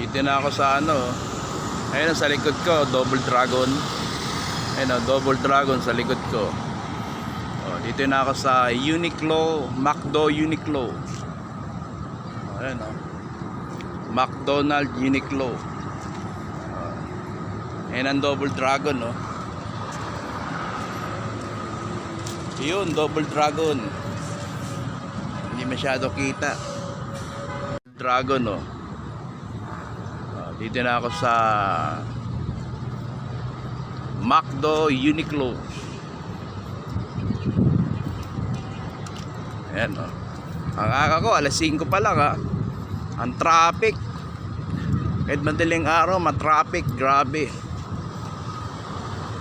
Dito na ako sa ano. Ayun sa likod ko, Double Dragon. Ayun, Double Dragon sa likod ko. Oh, dito na ako sa Uniqlo, McDo Uniqlo. Ayun, McDonald Uniqlo. Ayun ang Double Dragon, no. Yun, Double Dragon. Hindi masyado kita. Dragon, no. Dito na ako sa McDo Uniqlo. Ayan, oh. Ang aga ko alas 5 pa lang, ha. Ang traffic. Kahit madaling araw, matraffic, grabe.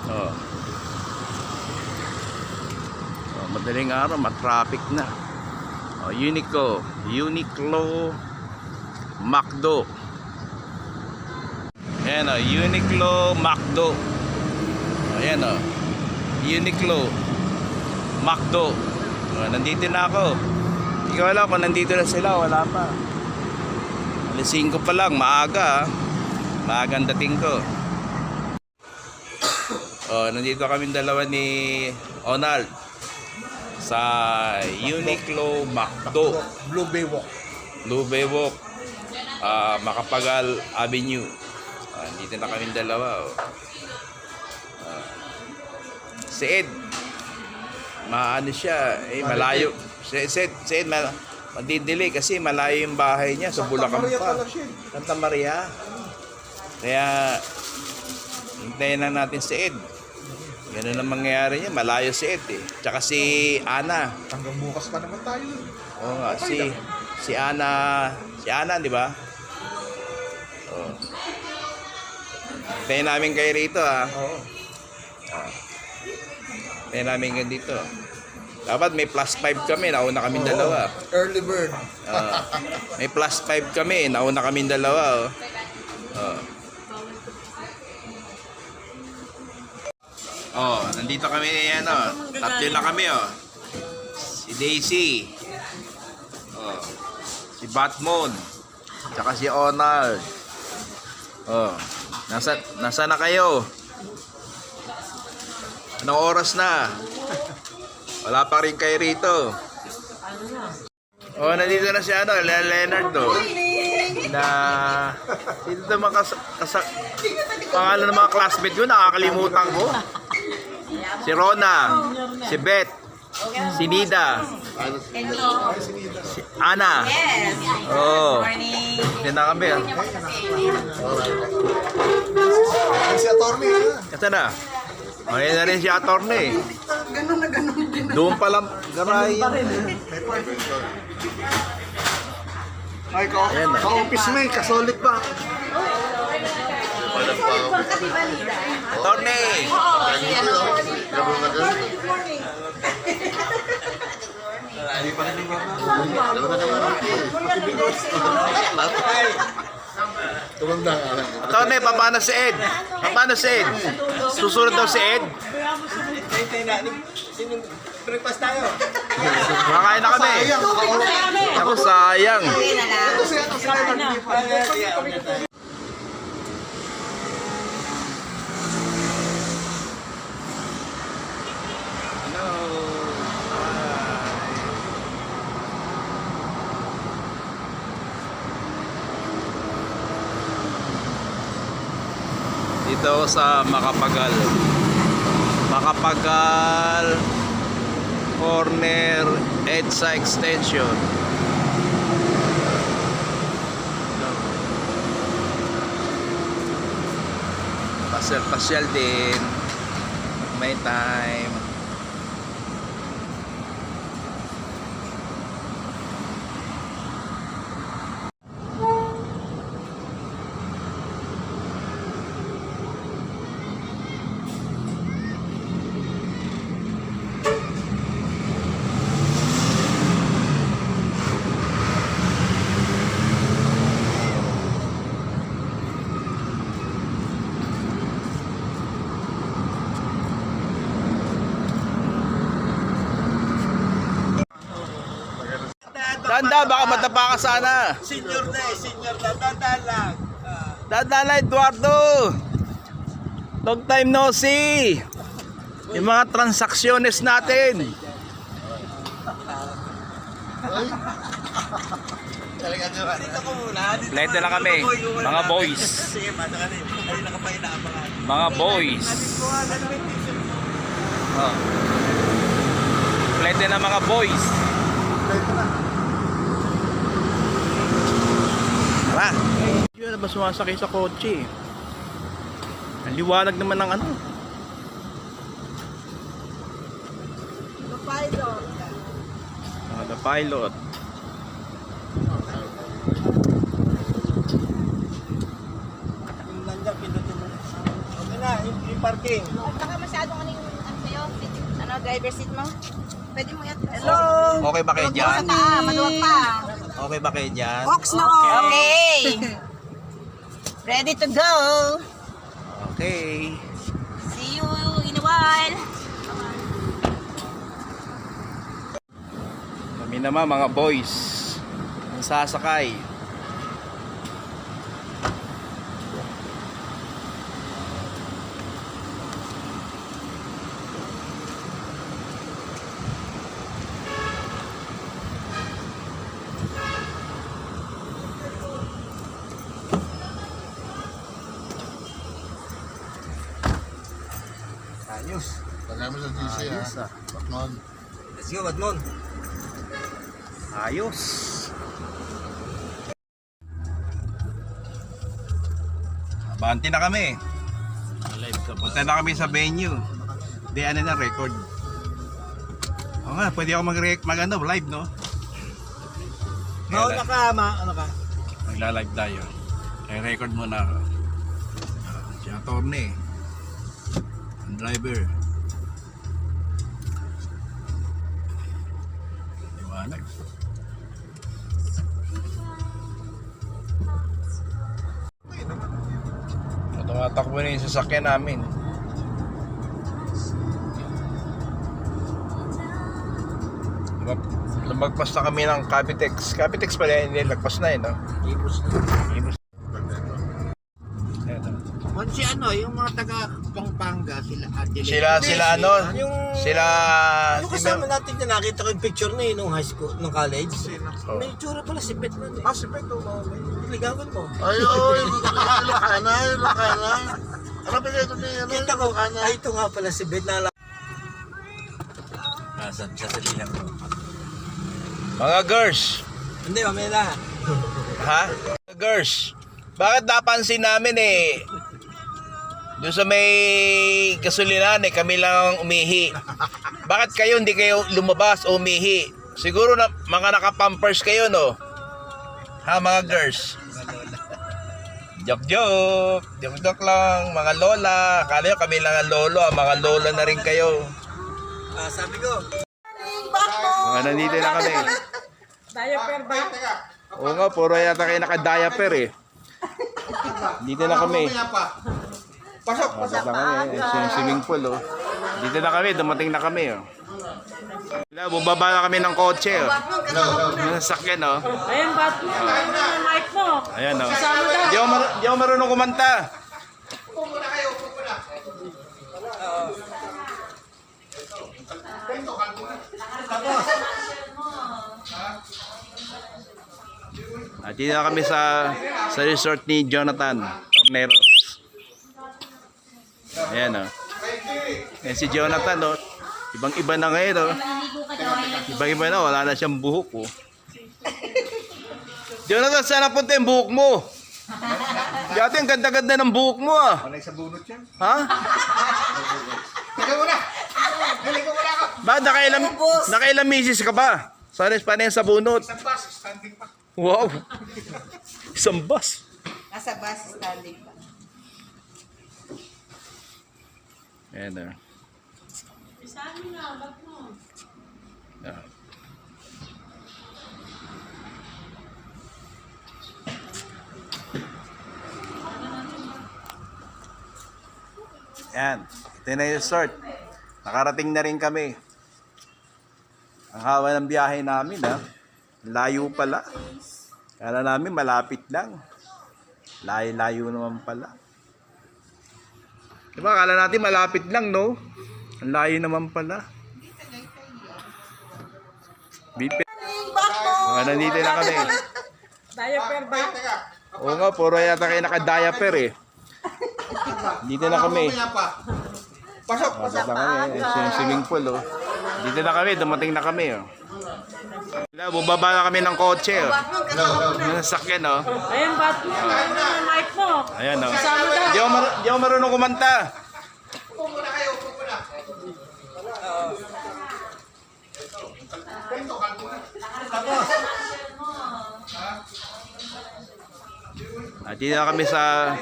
Oh. Oh, madaling araw, matraffic na. Oh, Uniqlo McDo. Ayan, oh, Uniqlo McDo. Ayan, oh, Uniqlo McDo. Oh, nandito na ako. Hindi ko alam kung nandito na sila, wala pa. Alas 5 pa lang, maaga, ha? Maaga ang dating ko. Oh, nandito kami dalawa ni Onald sa Uniqlo McDo. Blue Bay Walk. Blue Bay Walk, Macapagal Avenue. Dito na kami dalawa, oh. Si Ed, maano siya, malayo. Si Ed, madidili kasi malayo yung bahay niya sa Bulacan pa. Santa Maria. Kaya hintayin na natin si Ed. Ganun ang mangyayari niya, malayo si Ed, eh. Tsaka si Ana. Hanggang bukas pa naman tayo. Oo nga, si Ana, di ba? Oh. Hintayin namin kayo rito, ha. Oo. Hintayin namin kayo dito. Dapat may plus 5 kami, nauna kaming dalawa. Early bird. May plus 5 kami, nauna kaming dalawa, oh. Oh, nandito kami, ano, tatlo na kami, oh. Si Daisy, oh, si Batmon, tsaka si Onald. Oh, nasa na kayo? Anong oras na? Wala pa rin kayo rito. Oh, nandito na si ano, Leonard, oh. Dito naman pangalan ng mga classmate ko, nakakalimutan ko. Si Rona, si Beth, si Nida, si Ana. Yes. Oh. Morning. Yan na kami, ah. Si attorney. Kasi na. Oh, yan na rin si attorney. Ganun na ganun din. Doon pa lang, garay. Ay, Ayan na. ka-office mate, kasolid ba? Attorney! Attorney, paano si Ed? Paano si Ed? Susunod daw si Ed? Breakfast tayo. Makakain na kami. Ako, sayang. Hindi na lang. Dito ako sa Macapagal Corner EDSA Extension. Pasyal din, may time. Tanda, baka matapa ka sana. Senior na, dadaan lang. Dadala Eduardo! Long time no see! Yung mga transaksyones natin. Late na kami, mga boys. Mga boys. Oh. Late na mga boys. Tara. Yun na ba sumasakay sa kotse? Ang liwanag naman ng ano. The pilot. Okay na, yung parking. Baka masyadong ano yung sa'yo, ano, driver seat mo? Pwede mo yan. Hello! Okay ba kayo dyan? Maluwag pa. Okay ba kayo dyan? Box na okay. Ready to go. Okay. See you in a while. Kami naman mga boys ang sasakay. Ayos. Tagay mo sa GC ha. Batman. Let's go, Batman. Ayos. Abanti na kami. Punta na kami sa venue. Di ano na record. Oo nga, pwede ako live, no? Mauna ka, ano ka? Magla-live tayo. Kaya record muna ako. Si attorney. Ang driver. Liwanag. Tumatakbo na yung sasakyan namin. Lumagpas na kami ng Capitex. Capitex pala yun, lagpas na yun, no? Ibus. Si ano, yung mga taga Pampanga, sila Adelaide. Sila ano? Sila... Ano kasama natin na nakita ko yung picture na yun nung high school, nung college? Oh. May tsura pala si Bet nun eh. Ah, si Beto. Ligawan mo. Ay, lakana. Ano ba ito niya? Kita ko, ay ito nga pala si Bet na sasabihan ko. Mga girls. Hindi, mamaya na. Ha? Mga girls. Bakit napansin namin eh? Doon sa may gasolinahan eh, kami lang umihi. Bakit kayo hindi kayo lumabas o umihi? Siguro na mga nakapampers kayo, no? Ha, mga girls? Joke lang, mga lola. Akala nyo kami lang ang lolo, mga lola na rin kayo. Sabi ko. Mga nandito na kami. Diaper ba? Oo nga, puro yata kayo naka-diaper eh. Dito na kami. Pasok. Pasok na kami. Yung swimming pool, oh. Dito na kami, dumating na kami, oh. Bubaba na kami ng kotse, oh. Yung sasakyan, oh. Ayan, Batman. Ano yung mic mo? Ayan, oh. Di ako marunong kumanta. At dito na kami sa resort ni Jonathan Torneros. Ayan, oh. Ayan si Jonathan, oh. Ibang-iba na ngayon, oh. Ibang-iba na, wala na siyang buhok, oh. Jonathan, saan napunta yung buhok mo? Dati ang ganda-ganda ng buhok mo, ah. Panay sa bunot yan. Ha? Tingnan mo na. Naligo mo na ako. Bakit nakailang misis ka ba? Sorry, paano yan sa bunot? Isang bus, standing pa. Wow! Isang bus. Nasa bus standing pa. Ayan, oh. Ah. Yan. Ito na yung resort. Nakarating na rin kami. Ang hawa ng biyahe namin, ha. Layo pala. Kala namin malapit lang. Layo-layo naman pala. Diba, akala natin malapit lang, no? Ang layo naman pala. Bipe. Nandito na kami. Diaper ba? Oo nga, puro yata kayo naka-diaper eh. Dito na kami. Pasok. Dito na kami. Swimming pool, oh. Dito na kami, dumating na kami, oh. Bubaba na kami ng kotse, oh. Yung sasakyan, oh. Ayan, ba't mo? Ayan ang mic mo. Ayan, oh. Kasama daw. Di ako marunong kumanta. At dito na kami sa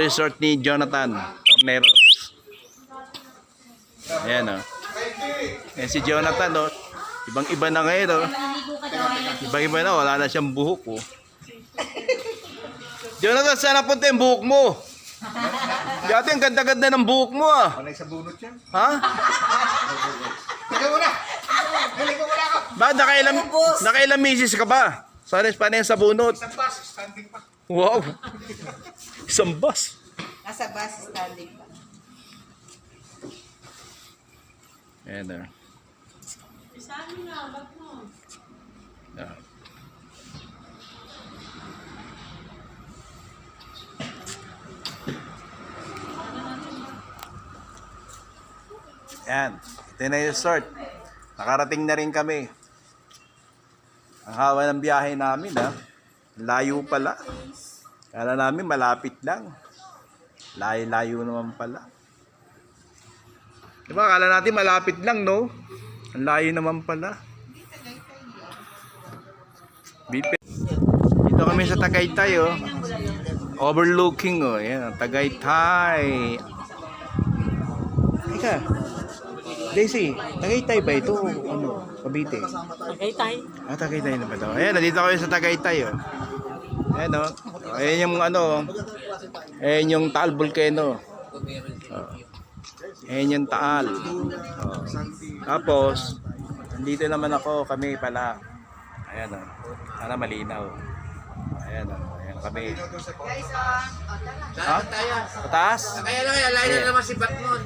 resort ni Jonathan Torneros. Ayan, oh. Ayan si Jonathan, oh. Ibang-iba na ngayon, oh. Ibang-iba na, wala na siyang buhok, oh. Jonathan, saan napunta yung buhok mo? Dati ang ganda-ganda ng buhok mo, ah. Panay sa bunot yan. Ha? Teka muna. Naligo muna ako. Ba, nakailang misis ka ba? Sorry, paano yung sa bunot? Isang bus, standing pa. Wow! Isang bus. Nasa bus standing pa. Ayan, oh. Isami na, ba't mo? Ah. Yan. Ito na yung resort. Nakarating na rin kami. Ang hawa ng biyahe namin, ha. Layo pala. Kala namin malapit lang. Layo naman pala. Diba, kala natin malapit lang, no? Ang layo naman pala. Bipe. Dito kami sa Tagaytay, oh. Overlooking, oh. Yan, Tagaytay. Ika. Daisy, Tagaytay ba ito? Ano? Cavite. Tagaytay. Ah, Tagaytay na ba ito? Ayan, nandito kami sa Tagaytay, oh. Ayan, oh. Ayan yung ano, ayan yung Taal Volcano. Oh. Ayan yung Taal. Oh. Tapos, nandito naman ako, kami pala. Ayan, oh. Sana malinaw. Ayan, oh. Ayan kami. Guys, Ha? Pataas? Kaya lang, layo na naman si Batman.